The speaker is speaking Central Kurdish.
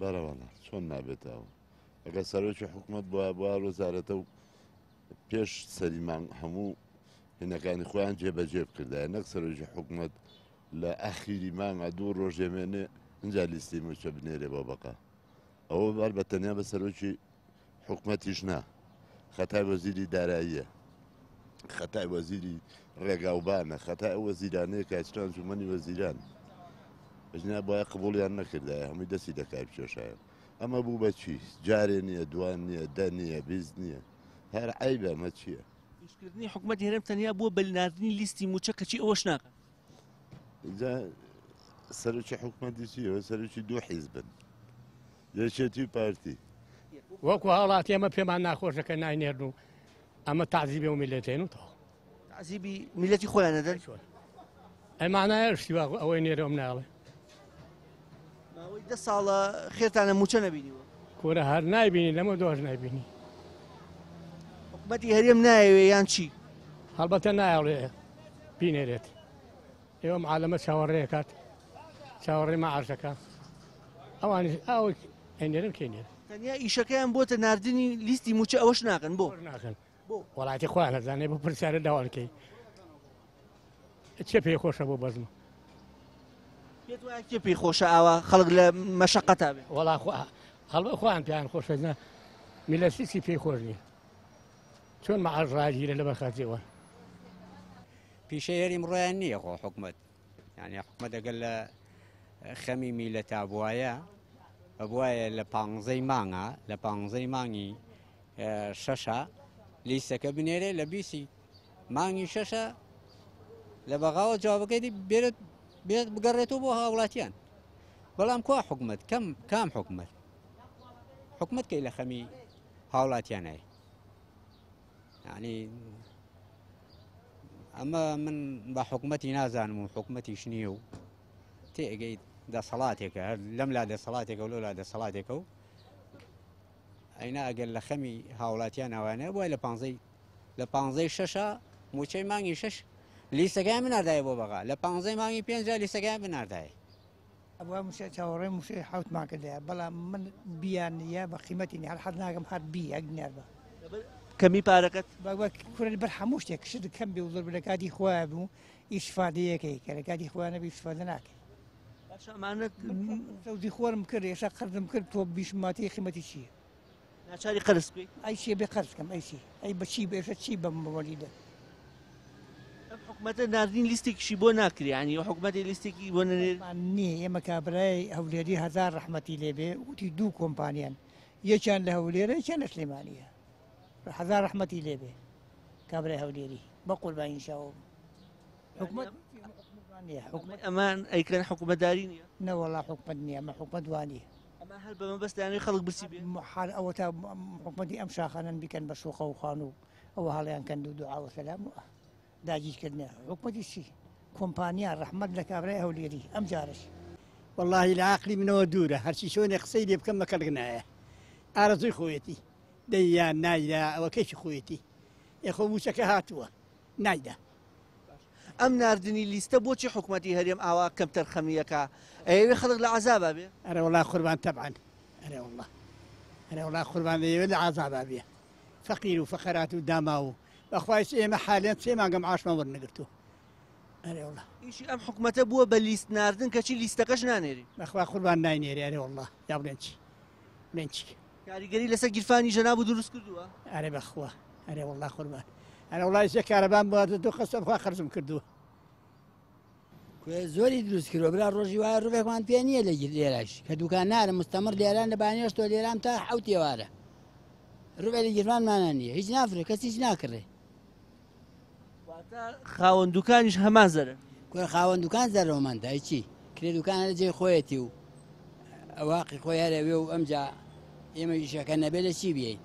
بەرەوەڵە چۆن نابێتەوە ئەگە سەرۆکی حکوومەت بووە وەزارەتە و پێش سەریمان هەموو هێنەکانی خۆیان جێبەجێ بکردایە نەک سەرۆکی حکوومەت لە ئەخیری مانگە دوو ڕۆژێمێنێ اینجا لیستی موچە بنێرێ بۆ بەقا ئەوە بەر بە تەنیا بە سەرۆکی حکوومەتیش نا خەتای وەزیری داراییە خەتای وەزیری ڕێگاوبانە خەتای ئەو وەزیرانەیە کاچران جومەنی وەزیران بژنا بۆیە قبوڵیان نەکردایە هەمووی دەستی دەکای بچێشایە ئەمە بوو بە چی جارێ نییە دوان نییە دە نییە بیز نییە هەر عیبە ئەمە چییە پێشکردنی حکوومەت هێرم تەنیا بووە بەلناردنی لیستی موچە کەچی ئەوەش ناکەن اینجا سەرۆکی حکوومەتی چیەوە سەرۆکی دوو حیزبن یەکێتی پارتی وەکو هاوڵاتی ئەمە پێمان ناخۆشەکە ناینێرن و ئەمە تازیبێ و میلەتێن و تەواو تعزیبی میلەتی خۆیان نەدەن ئەمانایە شتیوا ئەوەی نێرەوە مناڵێ ماوەی 10 ساڵە خێرتانە موچە نەبینیوە کورە هەر نایبینی لەمە دۆژ نایبینی حکوومەتی هەرێم نایەوێ یان چی هەڵبەتە نایڵێ بینێرێت ئێوە معالەمە چاوەڕێکات چاوەڕێ مەعاشەکە ئەوانی ئەوەی هێنێرن کێنێر تەنیا ئیشەکەیان بۆتە ناردنی لیستی موچە ئەوەش ناکەن بۆ ناکەن وڵاتی خۆیان نەزانێ بۆ پرسیارە داوانکەی چێ پێی خۆشە بۆ بەزمە پێت وایە کێ پێی خۆشە ئاوا خەڵک لە مەشەقەتا بێ وەڵا هەڵبە خۆیان پێیان خۆشە میلەسیسی پێی خۆش نییە چۆن مەعاش ڕاگیرە لە بەخاتیەوە پیشەیەری ڕۆیان نییە خۆ حکوومەت یعنی حکوومەت ئەگەر لە خەمی میلەتا بووایە بوایە لە 15 مانگە لە 15 مانگی شەشە لیستەکە بنێرێ لە 20 مانگی شەشە لە بەغاوە جوابەکەی بێت بگەڕێتەوە بۆ هاوڵاتیان بەڵام کوا حکوومەت کام حکوومەت حکوومەت کەی لە خەمی هاوڵاتیانایە یعنی ئەمە من بە حکوومەتی نازانم و حکوومەتیش نییە و تێگەی دەسەڵاتێکە هەر لەم لا دەسەڵاتێکە و لەلا دەسەڵاتێکە و ئەینا ئەگەر لە خەمی هاوڵاتیان ئەوانەیە بۆی لە 15 شەشە موچەی مانگی شەش لیستەکەیان بناردایە بۆ بەغا لە 15 مانگی 5 لیستەکەیان بناردایە ئەوە موسێ چاوەڕێ موسێ حوتمان کردەیە بەڵام من بیانە بە قیمەتی هەر حەز ناگەم هەر بی ئەک نێربە کەمی پارەکەت کورە بەر هەموو شتێک شت کەم بێ و زۆر لە کاتی خۆیان بوو ئیسفادەیەکەی کە لە کاتی خۆیان نەبی ئیسفادە ناکەێت ئەمانەت سەوزی خۆرم کرد ێستا قەرزم کرد تۆ بیشماتی قیمەتی چییە ناچاری قەرز بکەیت ئەی چێ بێ قەرزکەم ئەیسی ئەی بەچی بێشە چی بەم بەوەلیدە ئەم حکوومەتە ناردنی لیستێکیشی بۆ ناکری ینی حکوومەتی لیستێکی بۆ نەنێر نییە ئێمە کابرای هەولێری هەزار ڕەحمەتی لێبێ وتی دوو کۆمپانیان یەکیان لە هەولێرە یەکیان لە سلێمانیە هەزار ڕەحمەتی لێبێ کابرای هەولێری بە قوربانی شاوە حکوومەت ئەمان ئەیکەن حکوومەتداری نییە نەوەڵا حکوومەت نییە ئەمە حکوومەت وانە ئەمە هەر بەمە بەستیانەی خەڵک برسی بێ محال ئەوە تا حکوومەتی ئەم شاخانەن بیکەن بە شوخە و خان و ئەوە هەڵیان کەند و دوعاوە سەلام و داگیرکردنە حکوومەتی چی کۆمپانیا ڕەحمەت لە کابرای هەولێری ئەم جارش واللهی لە عقلی منەوە دوورە هەرچی شوێنێ قسەی لێ بکەم مەکەرگنایە ئارەزوی خۆیەتی دەیان نایدا ئەوە کەیکی خۆیەتی ئێخۆ موچەکە هاتووە نایدا ئەم ناردنی لیستە بۆچی حکوومەتی هەرێم ئاوا کەم تەرخەمیەکە ئەوێ خەڵک لە عەزابە بێ ئەرە وڵا قوربان تەبعەن ئەرە وڵا قوربان دەیەوێت لە عەزابە بێ فەقیر و فەقەرات و داما و بەخوای ئێمە حالێن 3 مانگەم عاشمان وەرنەگرتووە ئەرێ وڵا ئیشی ئەم حکوومەتە بووە بە لیست ناردن کەچی لیستەکەش نانێری بەخوا قوربان ناینێری ئەرێ وڵا یا بڵێن چی بڵێن چی کاریگەری لەسەر گیرفانی ژەناب و دروست کردووە ئەرێ بەخوا ئەرێ وڵا قوربان ئەرە وڵای سێ کارەبان بووە دو قەسە بخوا خەرجم کردووە زۆری دروست کردوە برا ڕۆژی وایە ڕوبێکمان پێ نییە لە لێرەش کە دوکان نارە مستەمر لێران لە بانێشتۆ لێران تا حەوت ئێوارە ڕوبێ لە گیرفانمانە نییە هیچ نافرێ کەس هیچ ناکڕێ خاوەن دوکانیش هەمان زەرە کورە خاوەن دوکان زەرەوەمەندە هیچ چی کرێ دوکانە لە جێی خۆیەتی و ئەواقی خۆی هەرەوێ و ئەمجا ئێمە ئیشەکە نەبێت لە چی بێین